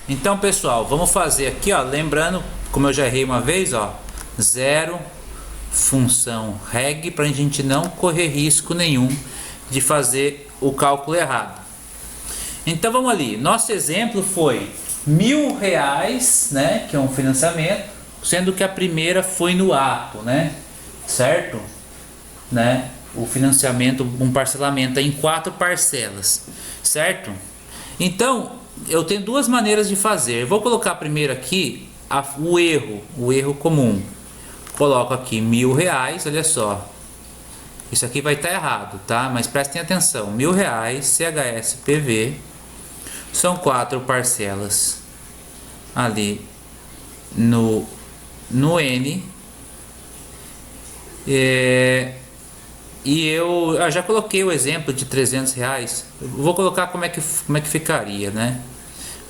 Então, pessoal, vamos fazer aqui, ó, lembrando, como eu já errei uma vez, ó, zero função reg, para a gente não correr risco nenhum de fazer o cálculo errado. Então vamos ali, nosso exemplo foi R$ 1.000, né, que é um financiamento, sendo que a primeira foi no ato, né, certo? Né, o financiamento, um parcelamento em 4 parcelas, certo? Então eu tenho duas maneiras de fazer. Eu vou colocar primeiro aqui o erro comum. Coloco aqui R$ 1.000, olha só. Isso aqui vai estar errado, tá? Mas prestem atenção. R$ 1.000, CHSPV. São 4 parcelas ali no N. E eu já coloquei o exemplo de R$ 300. Eu vou colocar como é que ficaria, né?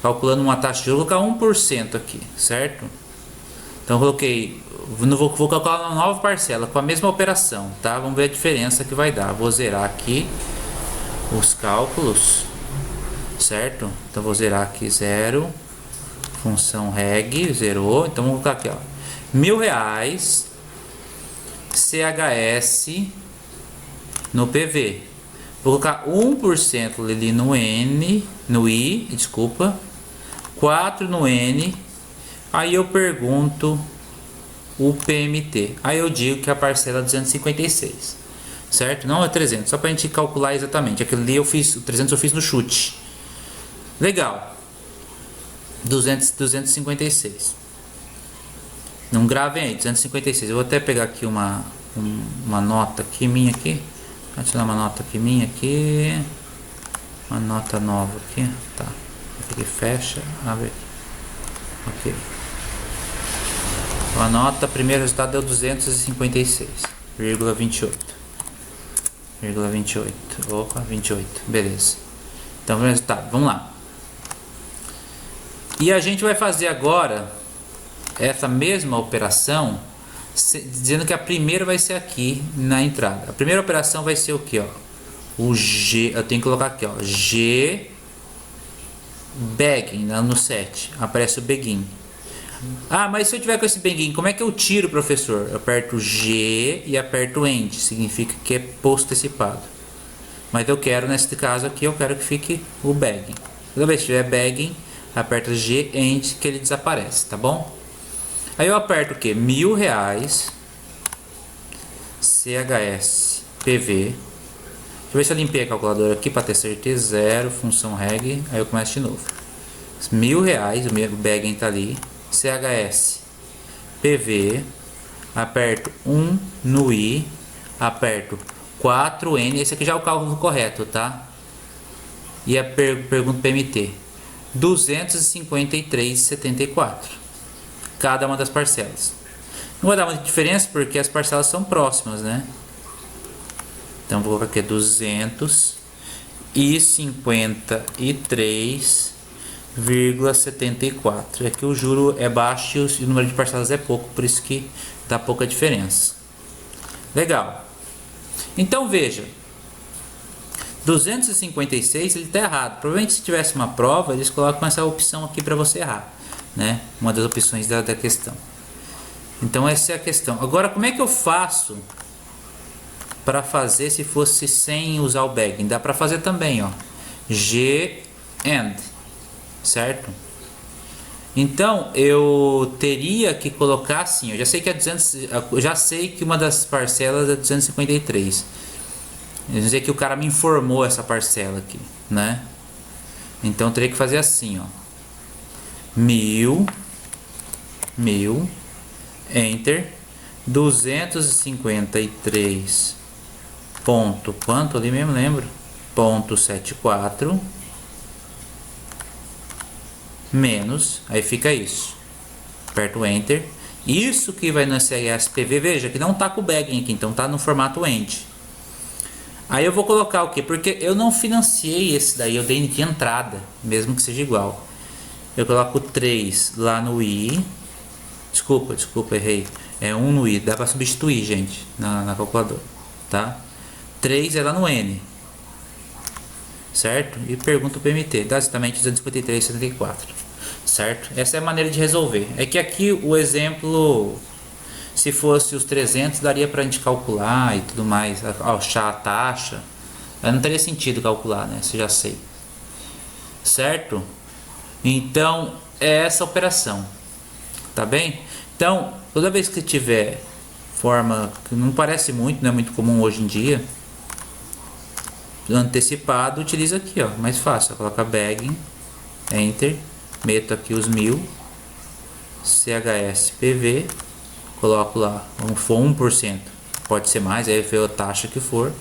Calculando uma taxa de juros, vou colocar 1% aqui, certo? Então eu coloquei, vou calcular uma nova parcela com a mesma operação, tá? Vamos ver a diferença que vai dar. Vou zerar aqui os cálculos, certo? Então vou zerar aqui 0, função reg, zerou. Então vamos colocar aqui, ó, R$ 1.000, CHS no PV. Vou colocar 1% ali no N, no I, desculpa, 4 no N. Aí eu pergunto o PMT. Aí eu digo que a parcela é 256, certo? Não é 300, só pra gente calcular exatamente. Aquele ali eu fiz, o 300 eu fiz no chute. Legal. 256. Não gravem aí, 256. Eu vou até pegar aqui uma nota aqui minha aqui. Adicionar uma nota aqui minha aqui. Uma nota nova aqui. Tá. Aqui fecha. Abre. Ok. A nota, primeiro resultado deu 256,28. Opa, 28. Beleza. Então, o resultado. Vamos lá. E a gente vai fazer agora essa mesma operação, dizendo que a primeira vai ser aqui na entrada. A primeira operação vai ser o que, ó? O G, eu tenho que colocar aqui, ó, G begin, no 7, aparece o begin. Ah, mas se eu tiver com esse begin, como é que eu tiro, professor? Eu aperto G e aperto end, significa que é postecipado. Mas eu quero, nesse caso aqui, eu quero que fique o begin. Toda vez que tiver begin, aperta G end que ele desaparece, tá bom? Aí eu aperto o que? R$ 1.000, CHS PV. Deixa eu ver se eu limpei a calculadora aqui para ter certeza. 0, função reg. Aí eu começo de novo. R$ 1.000, o meu begin tá ali. CHS PV. Aperto 1 no I. Aperto 4N. Esse aqui já é o cálculo correto, tá? E a pergunta PMT. 253,74. Cada uma das parcelas. Não vai dar muita diferença porque as parcelas são próximas, né? Então vou colocar aqui 253,74. Aqui o juro é baixo e o número de parcelas é pouco, por isso que dá pouca diferença. Legal. Então veja, 256 ele está errado. Provavelmente se tivesse uma prova eles colocam essa opção aqui para você errar, né? Uma das opções da questão. Então essa é a questão. Agora como é que eu faço para fazer se fosse sem usar o begin? Dá para fazer também, ó, G end, certo? Então eu teria que colocar assim, eu já sei que é 200, eu já sei que uma das parcelas é 253. Eu dizer que o cara me informou essa parcela aqui, né? Então eu teria que fazer assim, ó, 1.000 enter 253 ponto quanto ali mesmo, lembro, ponto 74 menos, aí fica isso, aperto enter, isso que vai no CHSPV, veja que não tá com o begin aqui, então tá no formato end. Aí eu vou colocar o que? Porque eu não financiei esse daí, eu dei de entrada, mesmo que seja igual. Eu coloco 3 lá no I. Desculpa, errei. É 1 no I, dá para substituir, gente, na calculadora, tá? 3 é lá no N, certo? E pergunta o PMT, dá exatamente 253,74. certo? Essa é a maneira de resolver. É que aqui o exemplo, se fosse os 300, daria para a gente calcular e tudo mais, achar a taxa. Não teria sentido calcular, né? Isso eu já sei. Certo? Então, é essa operação. Tá bem? Então, toda vez que tiver forma que não parece muito, não é muito comum hoje em dia, antecipado, utiliza aqui, ó, mais fácil. Coloca bagging, enter, meto aqui os 1000, CHSPV, coloco lá, vamos for 1%, pode ser mais, aí vê a taxa que for,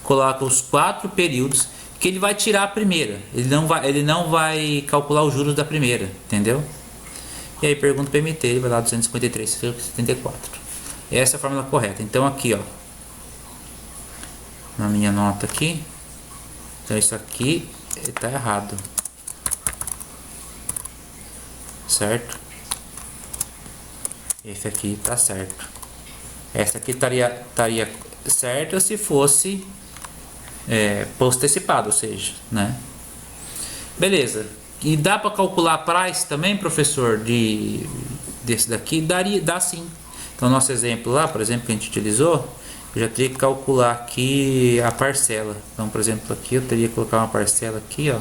coloca os 4 períodos que ele vai tirar a primeira, ele não vai calcular os juros da primeira, entendeu? E aí pergunta para MT, ele vai lá 253,74. Essa é a fórmula correta. Então aqui, ó, na minha nota aqui, então isso aqui está errado, certo? Esse aqui está certo. Essa aqui estaria certa se fosse post-antecipado, ou seja, né? Beleza. E dá para calcular price também, professor, desse daqui? Dá sim. Então, nosso exemplo lá, por exemplo, que a gente utilizou, eu já teria que calcular aqui a parcela. Então, por exemplo, aqui eu teria que colocar uma parcela aqui, ó.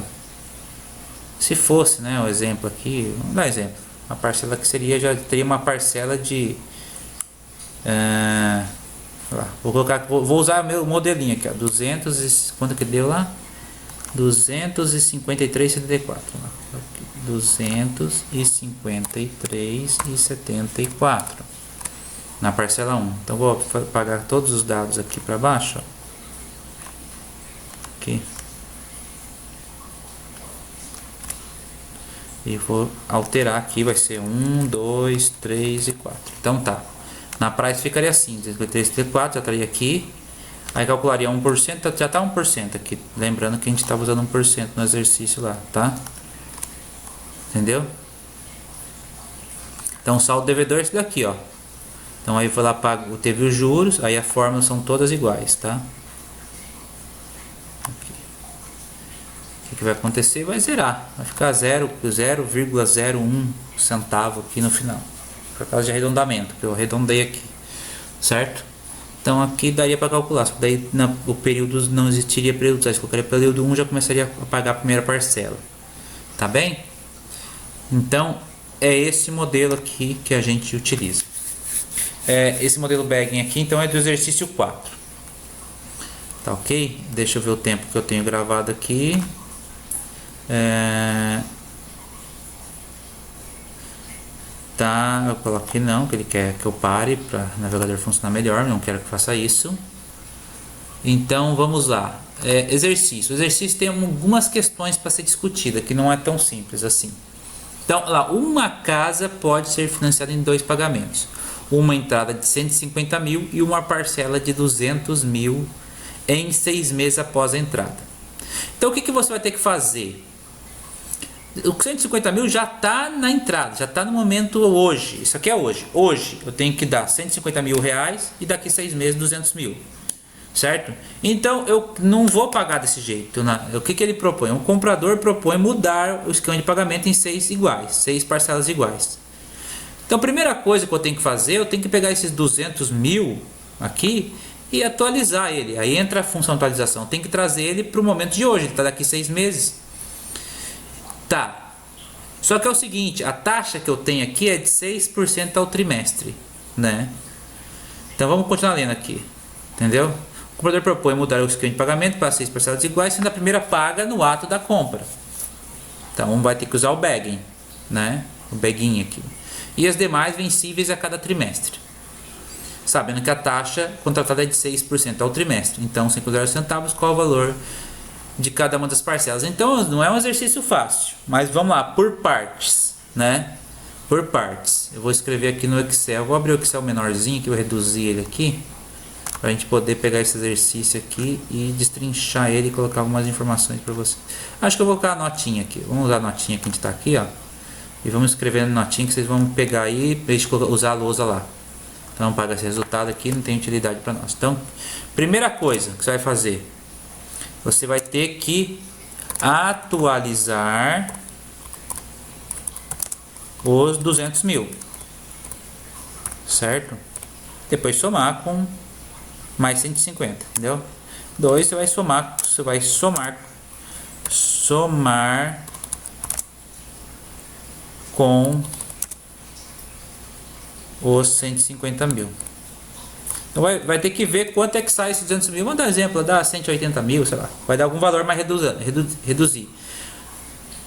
Se fosse, né, o exemplo aqui, vamos dar exemplo. A parcela que seria, já teria uma parcela de... vou usar meu modelinho aqui, ó, 200 quanto que deu lá? 253,74. 253,74 na parcela 1. Então vou pagar todos os dados aqui para baixo, ó. Aqui. E vou alterar aqui, vai ser 1, 2, 3 e 4. Então tá. Na price ficaria assim, 253,74, já estaria aqui. Aí calcularia 1%, já está 1% aqui. Lembrando que a gente estava usando 1% no exercício lá, tá? Entendeu? Então o saldo devedor é esse daqui, ó. Então aí foi lá, pago, teve os juros, aí a fórmula são todas iguais, tá? Aqui. O que vai acontecer? Vai zerar. Vai ficar 0,01 centavo aqui no final. Por causa de arredondamento, que eu arredondei aqui. Certo? Então aqui daria para calcular, só que daí o período não existiria período, se colocaria período 1, já começaria a pagar a primeira parcela. Tá bem? Então é esse modelo aqui que a gente utiliza. Esse modelo bagging aqui então é do exercício 4. Tá ok? Deixa eu ver o tempo que eu tenho gravado aqui. Tá, eu coloquei não, que ele quer que eu pare para o navegador funcionar melhor, não quero que faça isso. Então vamos lá. Exercício. O exercício tem algumas questões para ser discutida, que não é tão simples assim. Então, lá, uma casa pode ser financiada em 2 pagamentos. Uma entrada de 150 mil e uma parcela de 200 mil em 6 meses após a entrada. Então o que você vai ter que fazer? O 150 mil já está na entrada, já está no momento hoje. Isso aqui é hoje. Hoje eu tenho que dar 150 mil reais e daqui 6 meses 200 mil. Certo? Então eu não vou pagar desse jeito. O que ele propõe? O comprador propõe mudar o esquema de pagamento em 6 iguais, 6 parcelas iguais. Então a primeira coisa que eu tenho que fazer, eu tenho que pegar esses 200 mil aqui e atualizar ele. Aí entra a função atualização. Tem que trazer ele para o momento de hoje. Ele está daqui 6 meses. Tá, só que é o seguinte, a taxa que eu tenho aqui é de 6% ao trimestre, né? Então vamos continuar lendo aqui, entendeu? O comprador propõe mudar o esquema de pagamento para 6 parcelas iguais, sendo a primeira paga no ato da compra. Então vai ter que usar o bagging, né? O bagging aqui. E as demais vencíveis a cada trimestre. Sabendo que a taxa contratada é de 6% ao trimestre. Então, 50 centavos, qual o valor de cada uma das parcelas? Então não é um exercício fácil, mas vamos lá, por partes, né? Por partes. Eu vou escrever aqui no Excel, vou abrir o Excel menorzinho que eu reduzi ele aqui, para a gente poder pegar esse exercício aqui e destrinchar ele e colocar algumas informações para você. Acho que eu vou colocar a notinha aqui, vamos usar a notinha que a gente está aqui, ó, e vamos escrevendo notinha que vocês vão pegar aí para a gente usar a lousa lá. Então paga esse resultado aqui, não tem utilidade para nós. Então, primeira coisa que você vai fazer, você vai ter que atualizar os 200 mil, certo? Depois somar com mais 150, entendeu? 2 você vai somar com os 150 mil. Então vai ter que ver quanto é que sai esses 200 mil. Vamos dar exemplo, dá 180 mil, sei lá. Vai dar algum valor mais reduzir.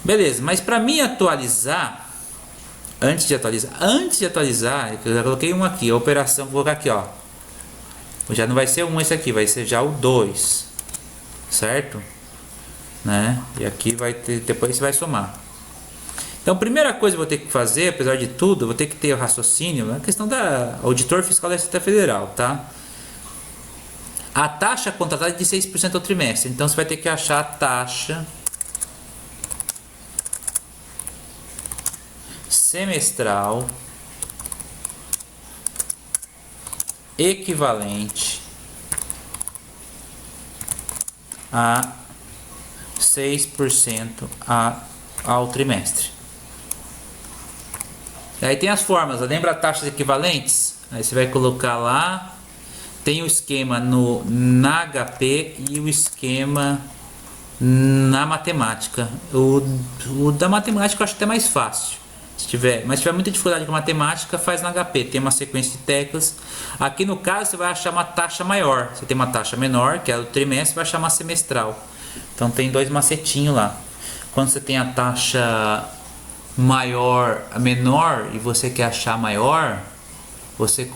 Beleza, mas para mim atualizar, antes de atualizar, eu já coloquei um aqui, a operação, vou colocar aqui, ó. Já não vai ser um esse aqui, vai ser já o 2, certo? Né? E aqui vai ter, depois você vai somar. Então, a primeira coisa que eu vou ter que fazer, apesar de tudo, eu vou ter que ter o raciocínio, a questão da auditor fiscal da Receita Federal, tá? A taxa contratada é de 6% ao trimestre, então você vai ter que achar a taxa semestral equivalente a 6% ao trimestre. Aí tem as formas, lembra taxas equivalentes? Aí você vai colocar lá, tem o esquema na HP e o esquema na matemática. O da matemática eu acho até mais fácil. Mas se tiver muita dificuldade com matemática, faz na HP, tem uma sequência de teclas. Aqui no caso você vai achar uma taxa maior. Você tem uma taxa menor, que é o trimestre, vai achar uma semestral. Então tem dois macetinhos lá. Quando você tem a taxa menor e você quer achar maior, você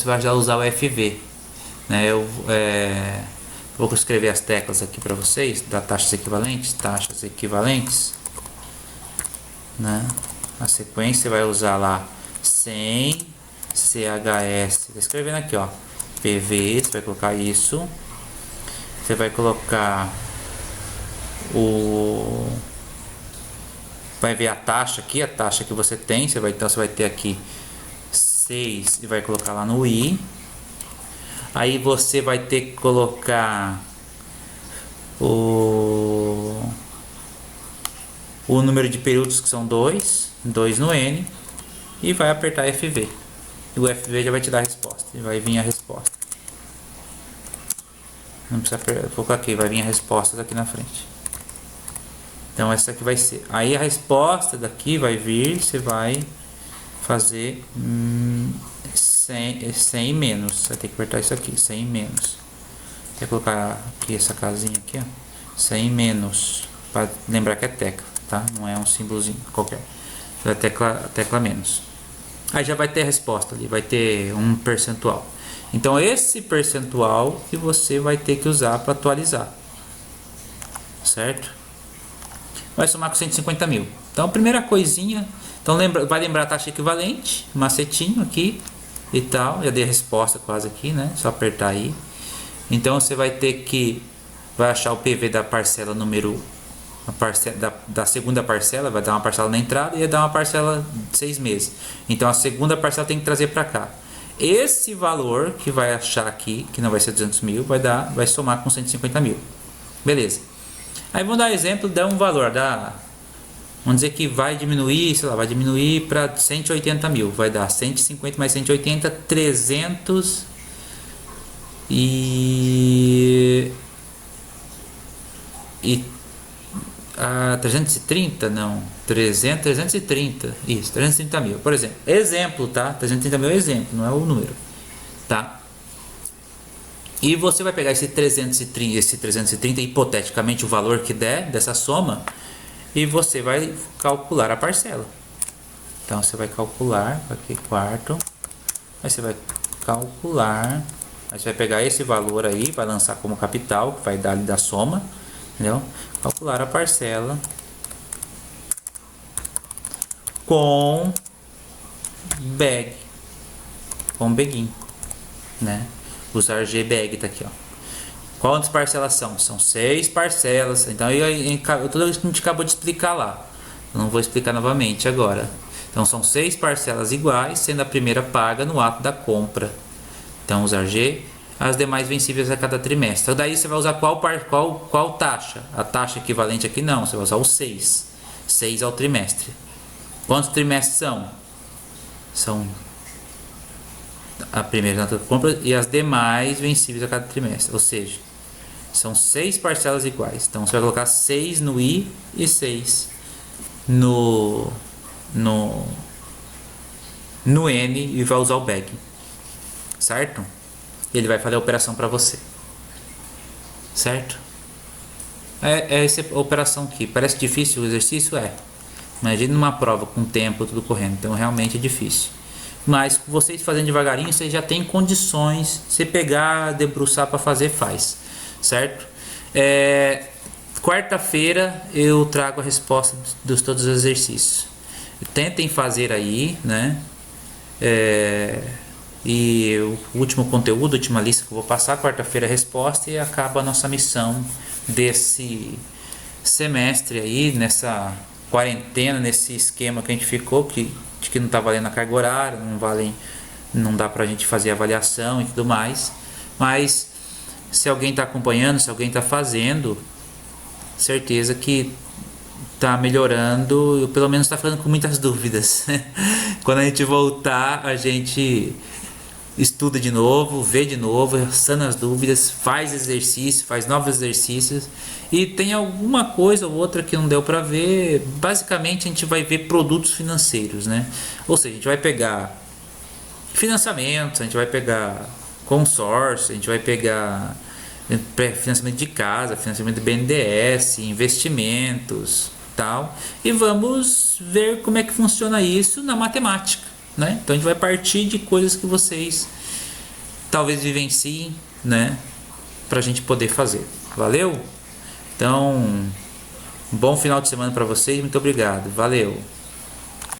vai já usar o FV, né? Vou escrever as teclas aqui para vocês da taxas equivalentes, né? A sequência vai usar lá 100 CHS, tô escrevendo aqui, ó, PV, você vai colocar isso, você vai colocar vai ver a taxa aqui, a taxa que você tem, então você vai ter aqui 6 e vai colocar lá no I. Aí você vai ter que colocar o número de períodos, que são 2 no N, e vai apertar FV. E o FV já vai te dar a resposta, e vai vir a resposta. Não precisa colocar aqui, vai vir a resposta daqui na frente. Então essa aqui vai ser. Aí a resposta daqui vai vir, você vai fazer 100 e menos. Você vai ter que apertar isso aqui, 100 e menos. Vou colocar aqui essa casinha aqui, ó, 100 e menos, para lembrar que é tecla, tá? Não é um símbolozinho qualquer. É tecla menos. Aí já vai ter a resposta ali, vai ter um percentual. Então esse percentual que você vai ter que usar para atualizar, certo? Vai somar com 150 mil. Então, primeira coisinha, então vai lembrar a taxa equivalente, macetinho aqui e tal. Já dei a resposta quase aqui, né? Só apertar aí. Então você vai achar o PV da parcela da segunda parcela, vai dar uma parcela na entrada e vai dar uma parcela de 6 meses. Então a segunda parcela tem que trazer para cá. Esse valor que vai achar aqui, que não vai ser 200 mil, vai somar com 150 mil. Beleza. Aí vamos dar exemplo, dá um valor, vamos dizer que vai diminuir, sei lá, vai diminuir para 180 mil, vai dar 150 mais 180, 300 330, não, 330, isso, 330 mil, por exemplo, tá? 330 mil é exemplo, não é o número, tá? E você vai pegar esse 330, hipoteticamente o valor que der dessa soma, e você vai calcular a parcela. Então você vai calcular aqui quarto, aí você vai calcular, aí você vai pegar esse valor aí, vai lançar como capital, que vai dar ali da soma, entendeu? Calcular a parcela com beguin, né? Usar GBEG tá aqui, ó. Quantas parcelas são? São 6 parcelas. Então tudo isso que a gente acabou de explicar lá. Eu não vou explicar novamente agora. Então são 6 parcelas iguais, sendo a primeira paga no ato da compra. Então usar G, as demais vencíveis a cada trimestre. Então daí você vai usar qual taxa? A taxa equivalente aqui não, você vai usar o 6. 6 ao trimestre. Quantos trimestres são? São a primeira nota de compra e as demais vencíveis a cada trimestre. Ou seja, são 6 parcelas iguais. Então você vai colocar 6 no I e 6 no N e vai usar o bag. Certo? Ele vai fazer a operação para você. Certo? É essa operação aqui. Parece difícil o exercício? É. Imagina uma prova com tempo, tudo correndo. Então realmente é difícil. Mas vocês fazendo devagarinho, vocês já têm condições. Você pegar, debruçar para fazer, faz. Certo? Quarta-feira eu trago a resposta dos todos os exercícios. Tentem fazer aí, né? E o último conteúdo, a última lista que eu vou passar, quarta-feira a resposta, e acaba a nossa missão desse semestre aí, nessa quarentena, nesse esquema que a gente ficou, de que não tá valendo a carga horária, não dá pra gente fazer avaliação e tudo mais. Mas se alguém está acompanhando, se alguém está fazendo, certeza que está melhorando, ou pelo menos está ficando com muitas dúvidas. Quando a gente voltar, a gente estuda de novo, vê de novo, sana as dúvidas, faz exercício, faz novos exercícios, e tem alguma coisa ou outra que não deu para ver. Basicamente a gente vai ver produtos financeiros, né? Ou seja, a gente vai pegar financiamentos, a gente vai pegar consórcio, a gente vai pegar financiamento de casa, financiamento de BNDES, investimentos, tal, e vamos ver como é que funciona isso na matemática, né? Então a gente vai partir de coisas que vocês talvez vivenciem, né, pra gente poder fazer. Valeu? Então, um bom final de semana para vocês, muito obrigado. Valeu.